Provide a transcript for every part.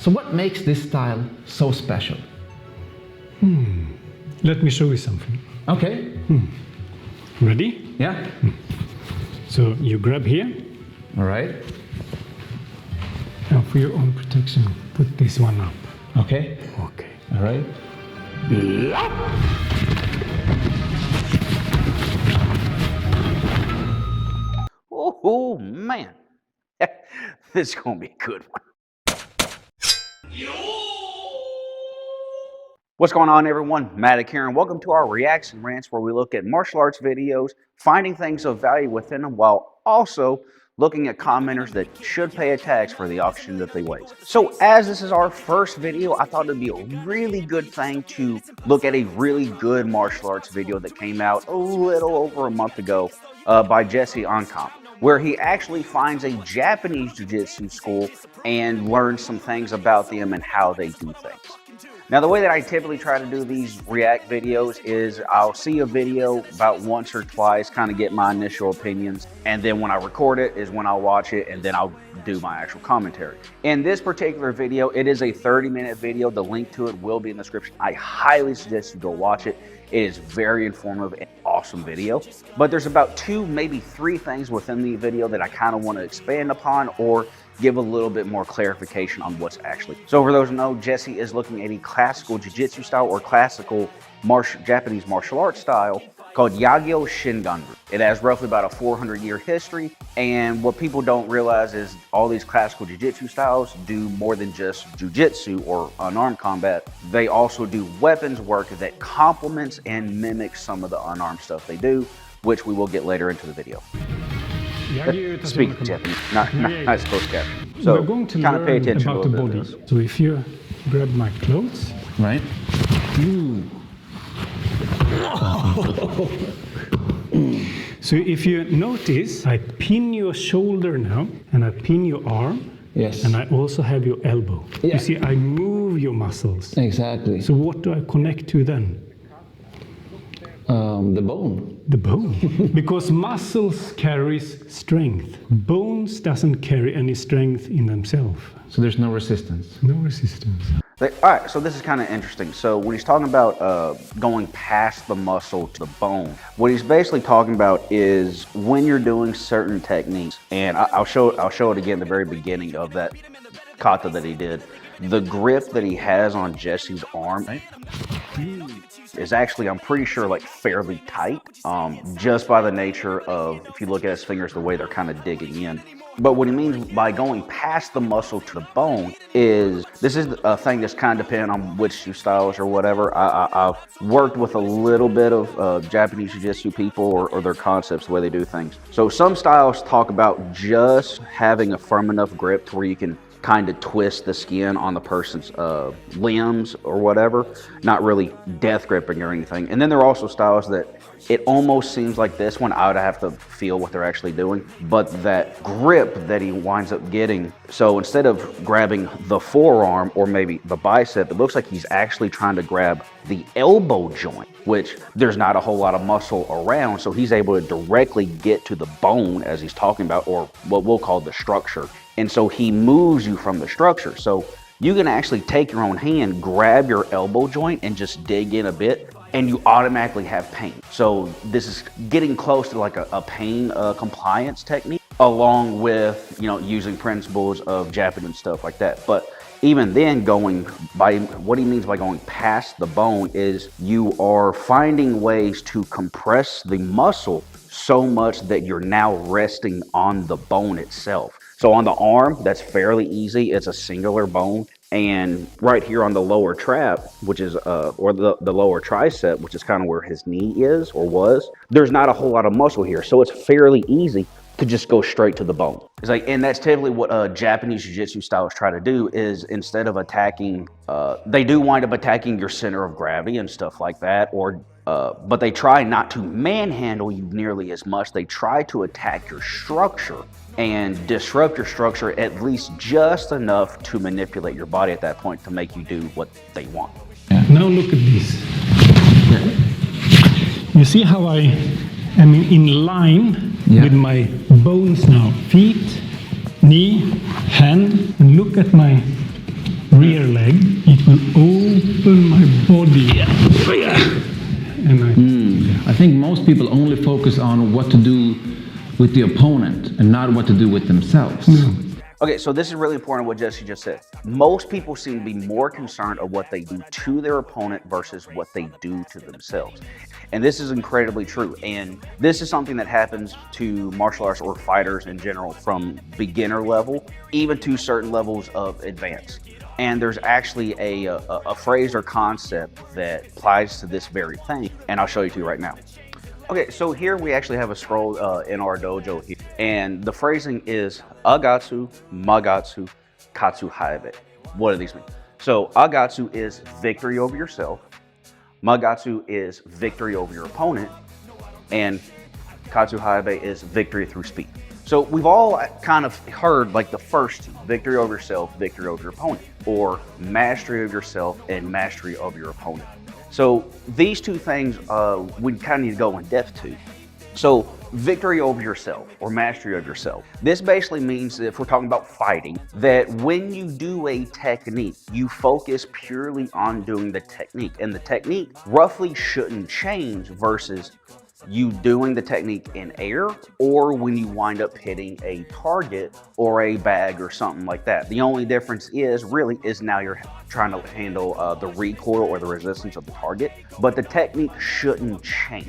So what makes this style so special? Let me show you something. Okay. Ready? Yeah. So you grab here, All right. and for your own protection, put this one up. Okay. Okay. All right. Oh man, this is gonna be a good one. What's going on, everyone? Matic here, and welcome to our Reacts and Rants, where we look at martial arts videos, finding things of value within them, while also looking at commenters that should pay a tax for the oxygen that they waste. So as this is our first video, I thought it'd be a really good thing to look at a really good martial arts video that came out a little over a month ago by Jesse on Comp, where he actually finds a Japanese Jiu-Jitsu school and learns some things about them and how they do things. Now, the way that I typically try to do these react videos is I'll see a video about once or twice, kind of get my initial opinions, and then when I record it is when I'll watch it, and then I'll do my actual commentary. In this particular video, it is a 30-minute video. The link to it will be in the description. I highly suggest you go watch it. It is very informative and awesome video. But there's about 2, maybe 3 things within the video that I kind of want to expand upon or give a little bit more clarification on what's actually. So for those who know, Jesse is looking at a classical Jiu-Jitsu style or classical Japanese martial arts style called Yagyu Shingan. It has roughly about a 400-year history, and what people don't realize is all these classical Jiu-Jitsu styles do more than just Jiu-Jitsu or unarmed combat. They also do weapons work that complements and mimics some of the unarmed stuff they do, which we will get later into the video. Speak Japanese, not supposed to. So we're going to kind of pay learn attention about a the little body. bit. So if you grab my clothes, Right. so if you notice, I pin your shoulder now, and I pin your arm, Yes. and I also have your elbow. Yeah. You see, I move your muscles. Exactly. So what do I connect to then? The bone. The bone. Because muscles carries strength. Bones doesn't carry any strength in themselves. So there's no resistance. No resistance. All right, so this is kind of interesting. So when he's talking about going past the muscle to the bone, what he's basically talking about is when you're doing certain techniques, and I'll show it again at the very beginning of that kata that he did. The grip that he has on Jesse's arm is actually, I'm pretty sure, like fairly tight, just by the nature of, if you look at his fingers, the way they're kind of digging in. But what he means by going past the muscle to the bone is, this is a thing that's kind of dependent on which shoe styles or whatever. I've worked with a little bit of Japanese Jiu-Jitsu people or their concepts, the way they do things. So some styles talk about just having a firm enough grip to where you can kind of twist the skin on the person's limbs or whatever, not really death gripping or anything. And then there are also styles that it almost seems like this one, I would have to feel what they're actually doing, but that grip that he winds up getting, so instead of grabbing the forearm or maybe the bicep, it looks like he's actually trying to grab the elbow joint, which there's not a whole lot of muscle around, so he's able to directly get to the bone, as he's talking about, or what we'll call the structure. And so he moves you from the structure. So you can actually take your own hand, grab your elbow joint, and just dig in a bit, and you automatically have pain. So this is getting close to like a pain compliance technique, along with, you know, using principles of Japanese and stuff like that. But even then, going by what he means by going past the bone is you are finding ways to compress the muscle so much that you're now resting on the bone itself. So on the arm, that's fairly easy. It's a singular bone. And right here on the lower trap, which is, or the lower tricep, which is kind of where his knee is or was, there's not a whole lot of muscle here. So it's fairly easy to just go straight to the bone. It's like, and that's typically what Japanese Jiu-Jitsu styles try to do is, instead of attacking, they do wind up attacking your center of gravity and stuff like that, or but they try not to manhandle you nearly as much. They try to attack your structure and disrupt your structure at least just enough to manipulate your body at that point to make you do what they want. Now look at this. You see how I am in line with my bones now. Feet, knee, hand, and look at my rear leg, it will open my body. And I think most people only focus on what to do with the opponent and not what to do with themselves. Okay, so this is really important what Jesse just said. Most people seem to be more concerned of what they do to their opponent versus what they do to themselves. And this is incredibly true. And this is something that happens to martial arts or fighters in general from beginner level, even to certain levels of advanced. And there's actually a phrase or concept that applies to this very thing. And I'll show you to you right now. Okay, so here we actually have a scroll in our dojo here, and the phrasing is Agatsu, Magatsu, Katsu Haibe. What do these mean? So Agatsu is victory over yourself, Magatsu is victory over your opponent, and Katsu Haibe is victory through speed. So we've all kind of heard like the first two, victory over yourself, victory over your opponent, or mastery of yourself and mastery of your opponent. So these two things we kind of need to go in depth to. So victory over yourself or mastery of yourself. This basically means that if we're talking about fighting, that when you do a technique, you focus purely on doing the technique. And the technique roughly shouldn't change versus you doing the technique in air or when you wind up hitting a target or a bag or something like that. The only difference is now you're trying to handle the recoil or the resistance of the target, but the technique shouldn't change.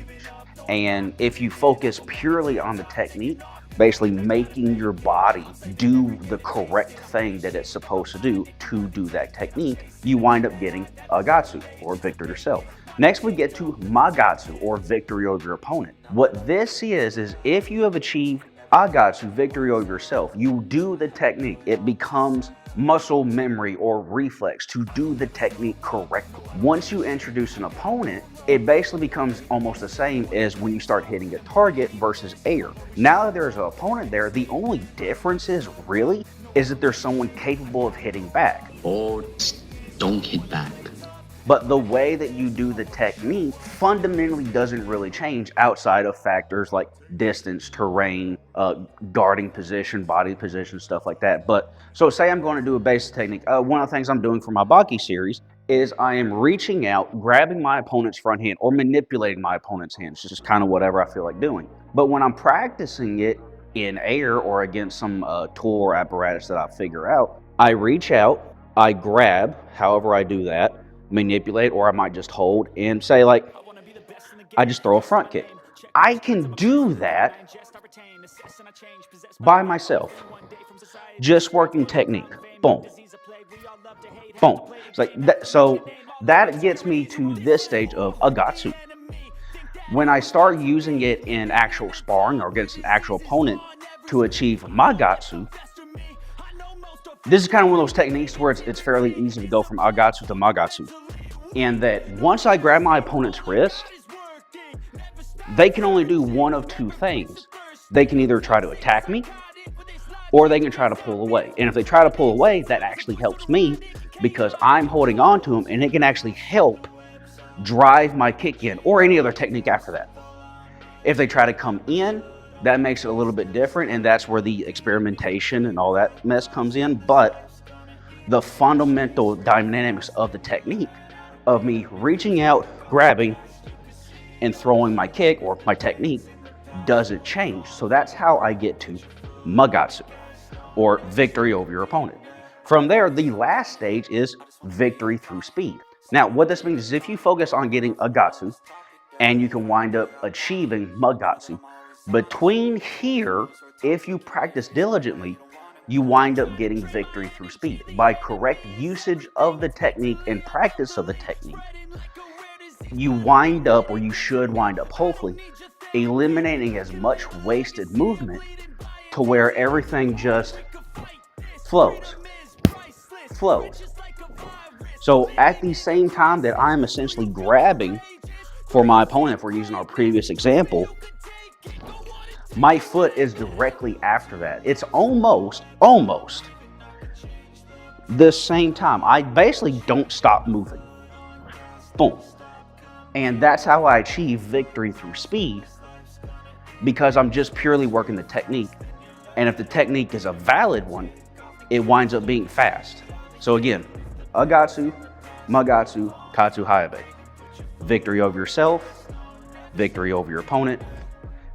And if you focus purely on the technique, basically making your body do the correct thing that it's supposed to do that technique, you wind up getting Agatsu or victory yourself. Next, we get to Magatsu, or victory over your opponent. What this is if you have achieved Agatsu, victory over yourself, you do the technique. It becomes muscle memory or reflex to do the technique correctly. Once you introduce an opponent, it basically becomes almost the same as when you start hitting a target versus air. Now that there's an opponent there, the only difference is that there's someone capable of hitting back. Or don't hit back. But the way that you do the technique fundamentally doesn't really change outside of factors like distance, terrain, guarding position, body position, stuff like that. But so say I'm going to do a basic technique. One of the things I'm doing for my Baki series is I am reaching out, grabbing my opponent's front hand or manipulating my opponent's hand. It's just kind of whatever I feel like doing. But when I'm practicing it in air or against some tool or apparatus that I figure out, I reach out, I grab, however I do that, manipulate, or I might just hold and say like, I just throw a front kick. I can do that by myself, just working technique. Boom, boom. It's like that, so that gets me to this stage of Agatsu. When I start using it in actual sparring or against an actual opponent to achieve Magatsu, this is kind of one of those techniques where it's fairly easy to go from Agatsu to Magatsu. And that once I grab my opponent's wrist, they can only do one of two things. They can either try to attack me or they can try to pull away. And if they try to pull away, that actually helps me because I'm holding on to them and it can actually help drive my kick in or any other technique after that. If they try to come in, that makes it a little bit different, and that's where the experimentation and all that mess comes in. But the fundamental dynamics of the technique of me reaching out, grabbing, and throwing my kick or my technique doesn't change. So that's how I get to Magatsu, or victory over your opponent. From there, the last stage is victory through speed. Now, what this means is if you focus on getting Agatsu, and you can wind up achieving Magatsu, between here, if you practice diligently, you wind up getting victory through speed. By correct usage of the technique and practice of the technique, you wind up, or you should wind up, hopefully, eliminating as much wasted movement to where everything just flows. So at the same time that I'm essentially grabbing for my opponent, if we're using our previous example, my foot is directly after that. It's almost the same time. I basically don't stop moving. Boom. And that's how I achieve victory through speed, because I'm just purely working the technique. And if the technique is a valid one, it winds up being fast. So again, Agatsu, Magatsu, Katsu Hayabe. Victory over yourself, victory over your opponent,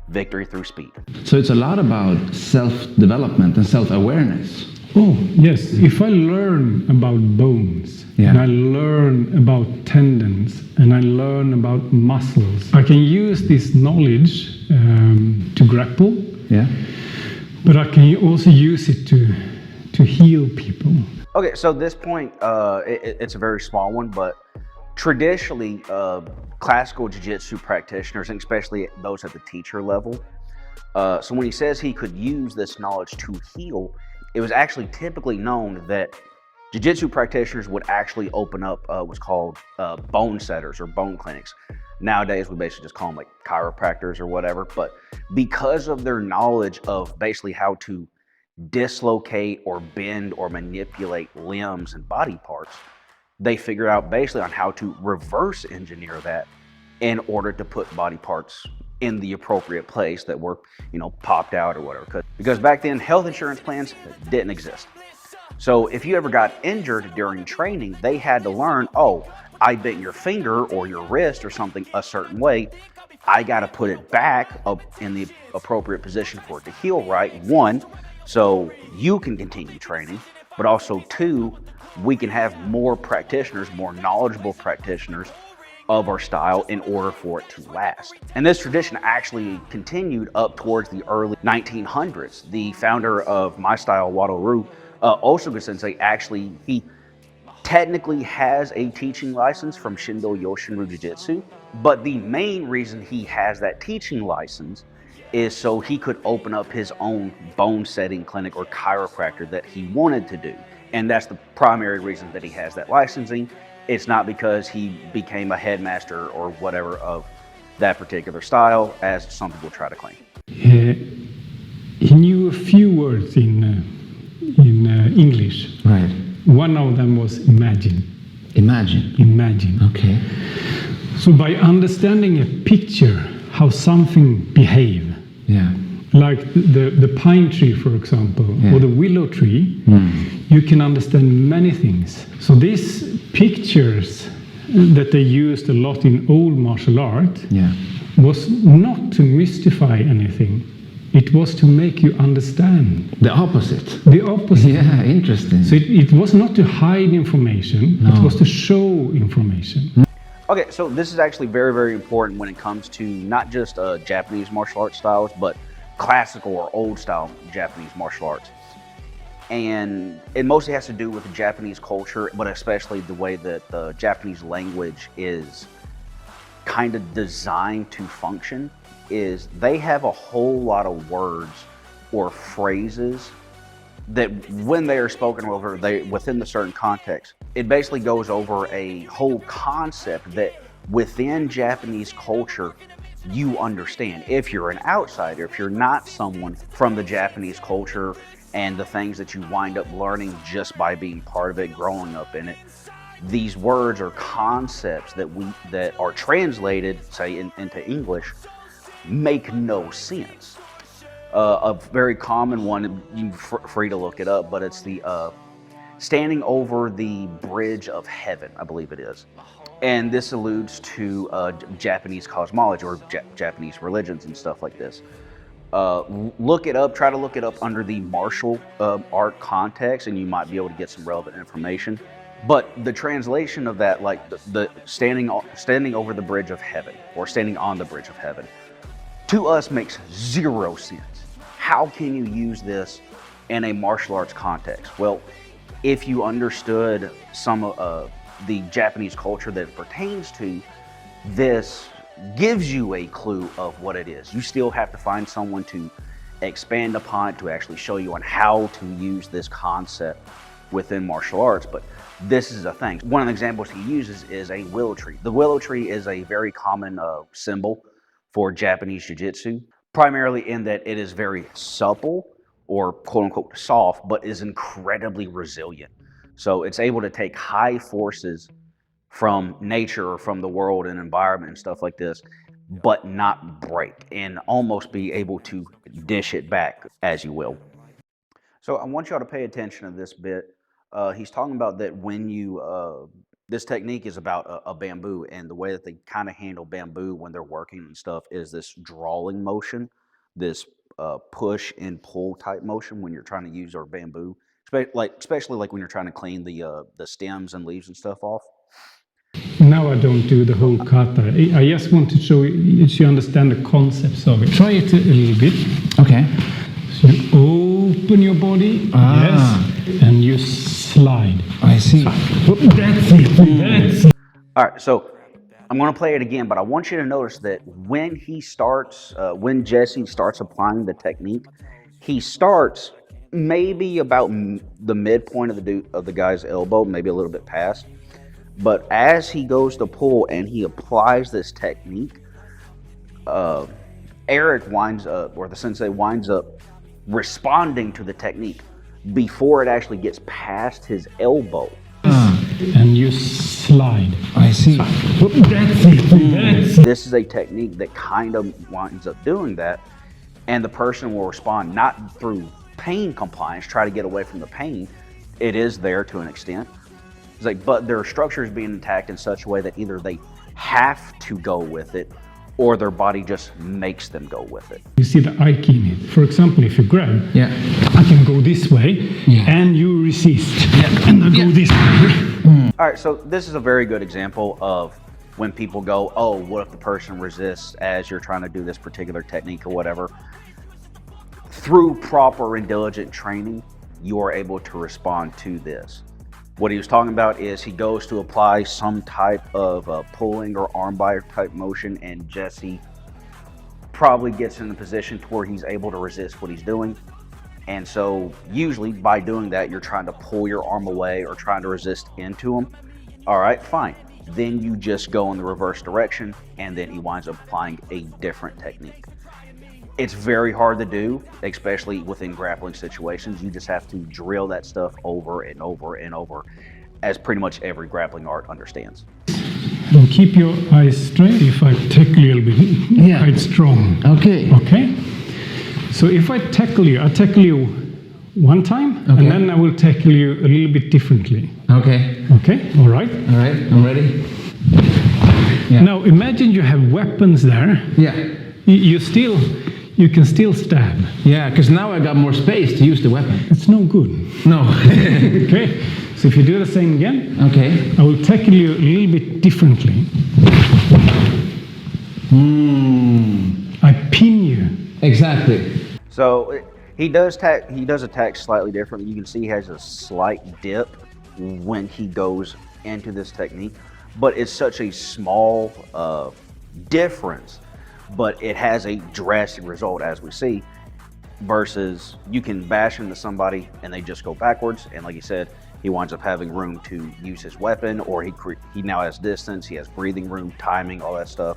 victory through speed. So it's a lot about self-development and self-awareness. Oh, yes. If I learn about bones, Yeah. and I learn about tendons, and I learn about muscles, I can use this knowledge to grapple, Yeah. but I can also use it to heal people. Okay, so this point, it's a very small one, but traditionally, classical jiu-jitsu practitioners, and especially those at the teacher level, so when he says he could use this knowledge to heal, it was actually typically known that jiu-jitsu practitioners would actually open up what's called bone setters or bone clinics. Nowadays, we basically just call them like chiropractors or whatever, but because of their knowledge of basically how to dislocate or bend or manipulate limbs and body parts, they figured out basically on how to reverse engineer that in order to put body parts in the appropriate place that were, popped out or whatever. Because back then, health insurance plans didn't exist. So if you ever got injured during training, they had to learn, oh, I bent your finger or your wrist or something a certain way. I got to put it back up in the appropriate position for it to heal right. One, so you can continue training, but also two, we can have more practitioners, more knowledgeable practitioners of our style in order for it to last. And this tradition actually continued up towards the early 1900s. The founder of my style, Wado-Ryu, Osoga Sensei, actually, he technically has a teaching license from Shindo Yoshinryu Jiu-Jitsu, but the main reason he has that teaching license is so he could open up his own bone setting clinic or chiropractor that he wanted to do. And that's the primary reason that he has that licensing. It's not because he became a headmaster or whatever of that particular style, as some people try to claim. He knew a few words in English. Right. One of them was imagine. Imagine. Imagine. Okay. So by understanding a picture, how something behave, Yeah. like the pine tree, for example, Yeah. or the willow tree, you can understand many things. So these pictures that they used a lot in old martial art Yeah. was not to mystify anything. It was to make you understand. The opposite. The opposite. Yeah, interesting. So it was not to hide information, No. it was to show information. Okay, so this is actually very, very important when it comes to not just Japanese martial arts styles, but classical or old style Japanese martial arts. And it mostly has to do with the Japanese culture, but especially the way that the Japanese language is kind of designed to function, is they have a whole lot of words or phrases that when they are spoken over, within the certain context, it basically goes over a whole concept that within Japanese culture, you understand. If you're an outsider, if you're not someone from the Japanese culture and the things that you wind up learning just by being part of it, growing up in it, these words or concepts that are translated, say, into English, make no sense. A very common one, you're free to look it up, but it's the standing over the bridge of heaven, I believe it is. And this alludes to Japanese cosmology or Japanese religions and stuff like this. Look it up, try to look it up under the martial art context, and you might be able to get some relevant information. But the translation of that, like the standing over the bridge of heaven or standing on the bridge of heaven, to us makes zero sense. How can you use this in a martial arts context? Well, if you understood some of the Japanese culture that it pertains to, this gives you a clue of what it is. You still have to find someone to expand upon it, to actually show you on how to use this concept within martial arts, but this is a thing. One of the examples he uses is a willow tree. The willow tree is a very common symbol for Japanese Jiu-Jitsu, primarily in that it is very supple or quote-unquote soft, but is incredibly resilient. So it's able to take high forces from nature or from the world and environment and stuff like this, but not break and almost be able to dish it back, as you will. So I want y'all to pay attention to this bit. He's talking about that when you this technique is about a bamboo, and the way that they kind of handle bamboo when they're working and stuff is this drawing motion, this push and pull type motion when you're trying to use our bamboo, especially like when you're trying to clean the stems and leaves and stuff off. Now I don't do the whole kata. I just want to show you so you understand the concepts of it. Try it a little bit. Okay. So you open your body, yes, and you slide. I see. That's it. That's it. All right, so I'm going to play it again, but I want you to notice that when when Jesse starts applying the technique, he starts maybe about the midpoint of the guy's elbow, maybe a little bit past. But as he goes to pull and he applies this technique, Eric winds up, or the sensei winds up, responding to the technique before it actually gets past his elbow. And you slide. I see. That's it. This is a technique that kind of winds up doing that, and the person will respond not through pain compliance, try to get away from the pain. It is there to an extent. It's like, but their structure is being attacked in such a way that either they have to go with it or their body just makes them go with it. You see the Aiki in it. For example, if you grab, Yeah. I can go this way, Yeah. and you resist, Yeah. and I go this way. All right, so this is a very good example of when people go, oh, what if the person resists as you're trying to do this particular technique or whatever. Through proper and diligent training, you are able to respond to this. What he was talking about is he goes to apply some type of pulling or armbar type motion, and Jesse probably gets in a position to where he's able to resist what he's doing. And so usually by doing that, you're trying to pull your arm away or trying to resist into him. All right, fine. Then you just go in the reverse direction, and then he winds up applying a different technique. It's very hard to do, especially within grappling situations. You just have to drill that stuff over and over and over, as pretty much every grappling art understands. And keep your eyes straight. If I tackle you a little bit, quite strong. Okay. Okay? So if I tackle you one time, and then I will tackle you a little bit differently. Okay. Okay? All right? All right. I'm ready. Yeah. Now imagine you have weapons there. Yeah. You can still stab. Yeah, because now I got more space to use the weapon. It's no good. No. Okay? So if you do the same again, Okay. I will tackle you a little bit differently. I pin you. Exactly. So he does attack slightly differently. You can see he has a slight dip when he goes into this technique, but it's such a small difference, but it has a drastic result, as we see, versus you can bash into somebody and they just go backwards, and like you said, he winds up having room to use his weapon, or he now has distance, he has breathing room, timing, all that stuff.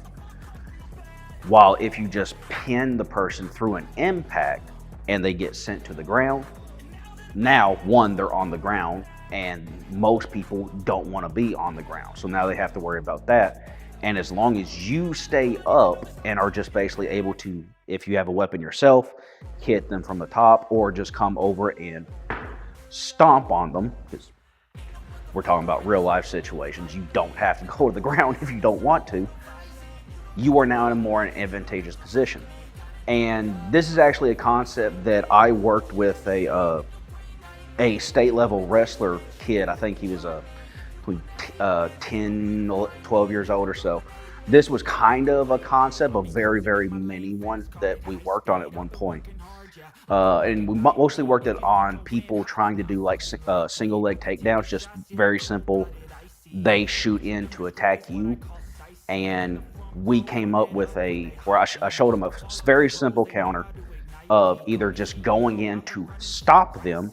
While if you just pin the person through an impact and they get sent to the ground, now one, they're on the ground, and most people don't want to be on the ground, so now they have to worry about that. And as long as you stay up and are just basically able to, if you have a weapon yourself, hit them from the top, or just come over and stomp on them, because we're talking about real life situations. You don't have to go to the ground if you don't want to. You are now in a more advantageous position. And this is actually a concept that I worked with a state level wrestler kid. I think he was 10, 12 years old or so. This was kind of a concept, a very, very mini one that we worked on at one point. And we mostly worked it on people trying to do like single leg takedowns, just very simple. They shoot in to attack you. And we came up with I showed them a very simple counter of either just going in to stop them,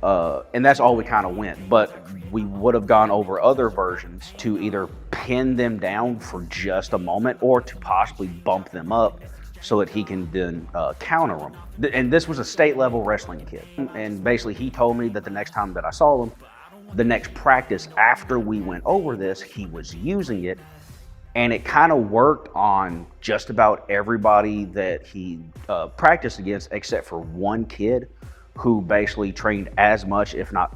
and that's all we kind of went. But we would have gone over other versions to either pin them down for just a moment or to possibly bump them up so that he can then counter them. And this was a state level wrestling kid. And basically he told me that the next time that I saw him, the next practice after we went over this, he was using it. And it kind of worked on just about everybody that he practiced against, except for one kid who basically trained as much, if not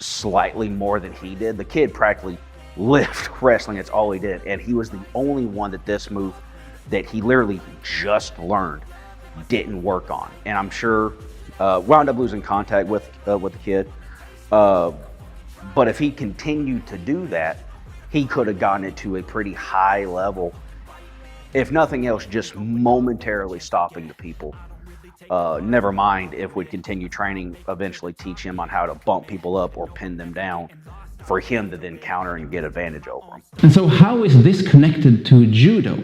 slightly more than he did. The kid practically lived wrestling. It's all he did. And he was the only one that this move that he literally just learned didn't work on. And I'm sure wound up losing contact with the kid. But if he continued to do that, he could have gotten it to a pretty high level. If nothing else, just momentarily stopping the people. Never mind if we'd continue training, eventually teach him on how to bump people up or pin them down for him to then counter and get advantage over them. And so how is this connected to judo?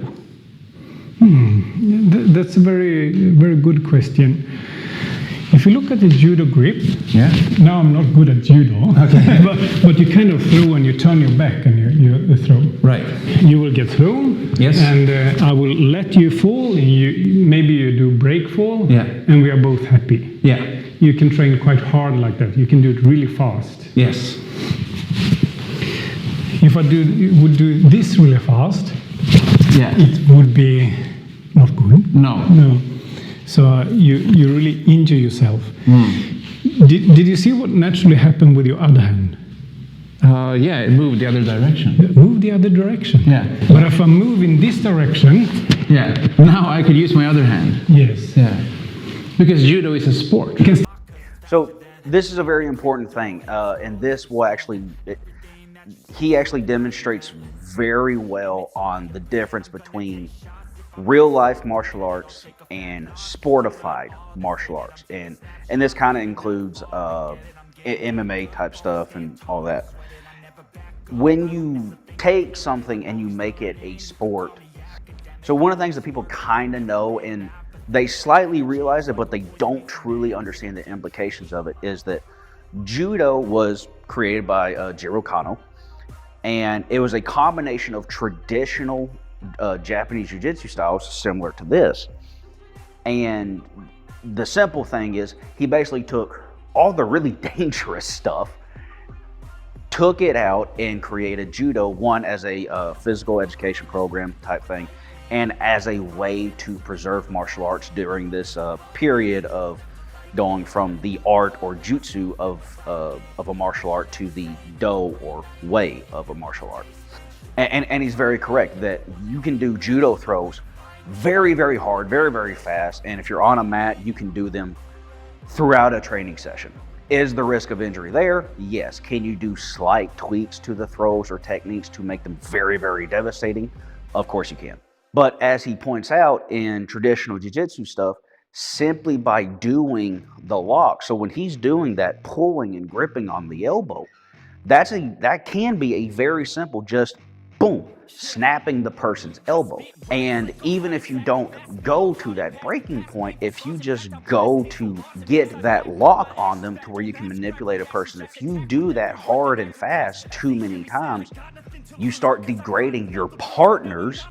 That's a very, very good question. If you look at the judo grip, now I'm not good at judo, but you kind of throw and you turn your back and you throw. Right. You will get thrown, and I will let you fall, and maybe you do break fall, and we are both happy. Yeah. You can train quite hard like that. You can do it really fast. Yes. If I would do this really fast, it would be not good. No. So you really injure yourself. Did you see what naturally happened with your other hand? Yeah, it moved the other direction. Move the other direction. Yeah. But if I move in this direction, now I could use my other hand. Yes. Yeah. Because judo is a sport. So this is a very important thing, and this will actually, he actually demonstrates very well on the difference between real life martial arts and sportified martial arts, and this kind of includes MMA type stuff and all that. When you take something and you make it a sport, so one of the things that people kind of know, and they slightly realize it, but they don't truly understand the implications of it, is that judo was created by Jiro Kano, and it was a combination of traditional Japanese Jiu-Jitsu styles similar to this. And the simple thing is, he basically took all the really dangerous stuff, took it out, and created judo, one as a physical education program type thing, and as a way to preserve martial arts during this period of going from the art or jutsu of a martial art to the do or way of a martial art. And he's very correct that you can do judo throws very, very hard, very, very fast. And if you're on a mat, you can do them throughout a training session. Is the risk of injury there? Yes. Can you do slight tweaks to the throws or techniques to make them very, very devastating? Of course you can. But as he points out in traditional jiu-jitsu stuff, simply by doing the lock, so when he's doing that pulling and gripping on the elbow, that can be a very simple, just boom, snapping the person's elbow. And even if you don't go to that breaking point, if you just go to get that lock on them to where you can manipulate a person, if you do that hard and fast too many times, you start degrading your partner's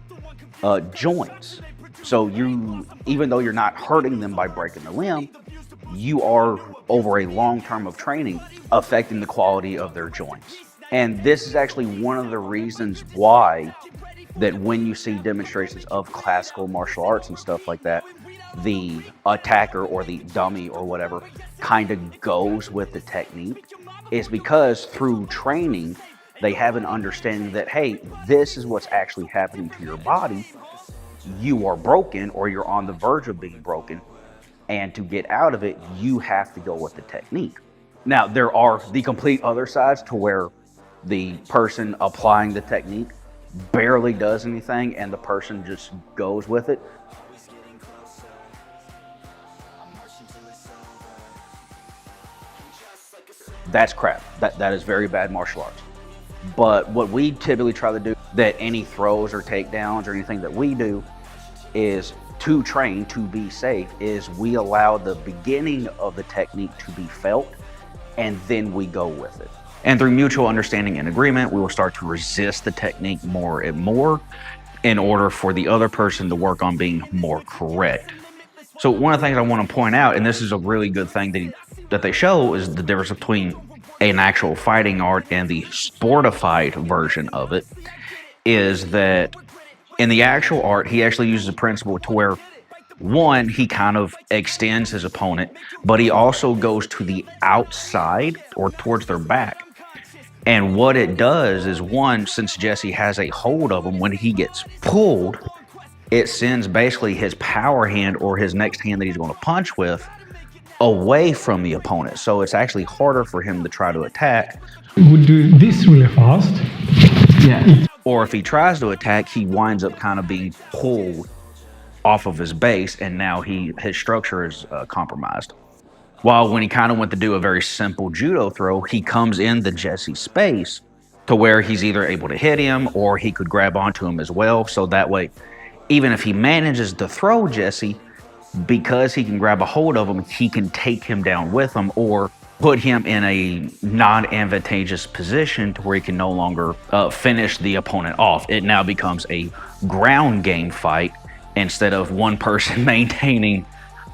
joints. So even though you're not hurting them by breaking the limb, you are, over a long term of training, affecting the quality of their joints. And this is actually one of the reasons why that when you see demonstrations of classical martial arts and stuff like that, the attacker or the dummy or whatever kind of goes with the technique, is because through training, they have an understanding that, hey, this is what's actually happening to your body. You are broken, or you're on the verge of being broken. And to get out of it, you have to go with the technique. Now, there are the complete other sides to where the person applying the technique barely does anything and the person just goes with it. That's crap. That is very bad martial arts. But what we typically try to do, that any throws or takedowns or anything that we do, is to train, to be safe, is we allow the beginning of the technique to be felt, and then we go with it. And through mutual understanding and agreement, we will start to resist the technique more and more in order for the other person to work on being more correct. So one of the things I want to point out, and this is a really good thing that they show, is the difference between an actual fighting art and the sportified version of it, is that in the actual art, he actually uses a principle to where One, he kind of extends his opponent, but he also goes to the outside or towards their back. And what it does is, one, since Jesse has a hold of him, when he gets pulled, it sends basically his power hand or his next hand that he's going to punch with away from the opponent. So it's actually harder for him to try to attack. Would do this really fast. Yeah. Or if he tries to attack, he winds up kind of being pulled off of his base, and now his structure is compromised. While when he kind of went to do a very simple judo throw, he comes in the Jesse space to where he's either able to hit him or he could grab onto him as well. So that way, even if he manages to throw Jesse, because he can grab a hold of him, he can take him down with him or put him in a non-advantageous position to where he can no longer finish the opponent off. It now becomes a ground game fight instead of one person maintaining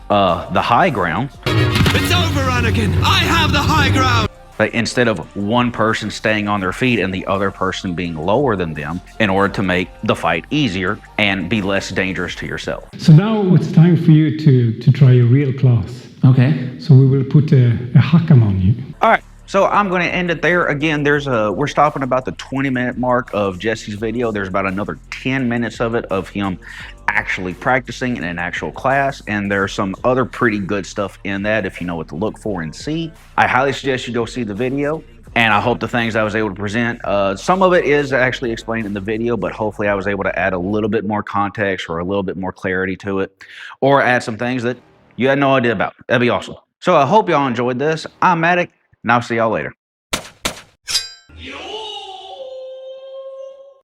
the high ground. It's over, Anakin! I have the high ground! But instead of one person staying on their feet and the other person being lower than them in order to make the fight easier and be less dangerous to yourself. So now it's time for you to try a real class. Okay. So we will put a hakam on you. All right, so I'm going to end it there. Again, we're stopping about the 20-minute mark of Jesse's video. There's about another 10 minutes of it of him actually practicing in an actual class, and there's some other pretty good stuff in that if you know what to look for and see. I highly suggest you go see the video, and I hope the things I was able to present, some of it is actually explained in the video, but hopefully I was able to add a little bit more context or a little bit more clarity to it, or add some things that you had no idea about. That'd be awesome. So I hope y'all enjoyed this. I'm Matic, and I'll see y'all later.